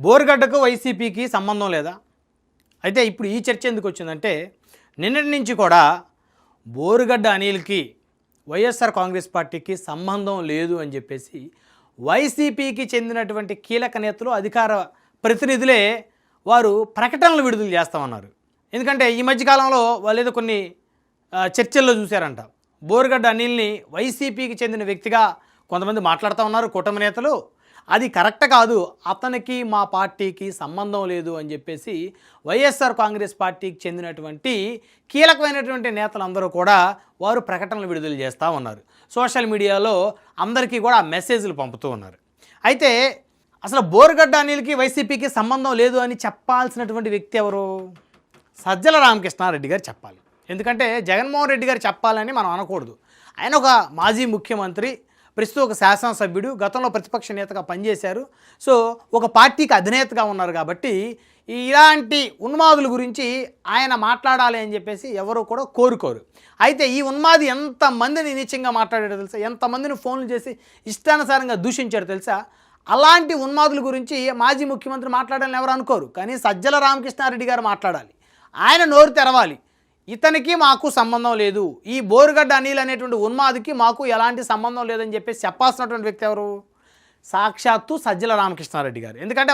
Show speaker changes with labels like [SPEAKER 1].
[SPEAKER 1] బోరుగడ్డకు వైసీపీకి సంబంధం లేదా? అయితే ఇప్పుడు ఈ చర్చ ఎందుకు వచ్చిందంటే నిన్నటి నుంచి కూడా బోరుగడ్డ అనిల్కి వైఎస్ఆర్ కాంగ్రెస్ పార్టీకి సంబంధం లేదు అని చెప్పేసి వైసీపీకి చెందినటువంటి కీలక నేతలు అధికార ప్రతినిధులే వారు ప్రకటనలు విడుదల చేస్తామన్నారు. ఎందుకంటే ఈ మధ్యకాలంలో వాళ్ళు ఏదో కొన్ని చర్చల్లో చూశారంట. బోరుగడ్డ అనిల్ని వైసీపీకి చెందిన వ్యక్తిగా కొంతమంది మాట్లాడుతూ ఉన్నారు కూటమి నేతలు. అది కరెక్ట్ కాదు, అతనికి మా పార్టీకి సంబంధం లేదు అని చెప్పేసి వైఎస్ఆర్ కాంగ్రెస్ పార్టీకి చెందినటువంటి కీలకమైనటువంటి నేతలందరూ కూడా వారు ప్రకటనలు విడుదల చేస్తూ ఉన్నారు. సోషల్ మీడియాలో అందరికీ కూడా మెసేజ్లు పంపుతూ ఉన్నారు. అయితే అసలు బోరుగడ్డ అనిల్కి వైసీపీకి సంబంధం లేదు అని చెప్పాల్సినటువంటి వ్యక్తి ఎవరు? సజ్జల రామకృష్ణారెడ్డి గారు చెప్పాలి. ఎందుకంటే జగన్మోహన్ రెడ్డి గారు చెప్పాలని మనం అనకూడదు. ఆయన ఒక మాజీ ముఖ్యమంత్రి, ప్రస్తుతం ఒక శాసనసభ్యుడు, గతంలో ప్రతిపక్ష నేతగా పనిచేశారు. సో ఒక పార్టీకి అధినేతగా ఉన్నారు కాబట్టి ఇలాంటి ఉన్మాదుల గురించి ఆయన మాట్లాడాలి అని చెప్పేసి ఎవరు కూడా కోరుకోరు. అయితే ఈ ఉన్మాది ఎంతమందిని నీచంగా మాట్లాడాడో తెలుసా? ఎంతమందిని ఫోన్లు చేసి ఇష్టానుసారంగా దూషించారో తెలుసా? అలాంటి ఉన్మాదుల గురించి మాజీ ముఖ్యమంత్రి మాట్లాడాలని ఎవరు అనుకోరు. కానీ సజ్జల రామకృష్ణారెడ్డి గారు మాట్లాడాలి. ఆయన నోరు తెరవాలి. ఇతనికి మాకు సంబంధం లేదు, ఈ బోరుగడ్డ అనిల్ అనేటువంటి ఉన్మాదికి మాకు ఎలాంటి సంబంధం లేదని చెప్పేసి చెప్పాల్సినటువంటి వ్యక్తి ఎవరు? సాక్షాత్తు సజ్జల రామకృష్ణారెడ్డి గారు. ఎందుకంటే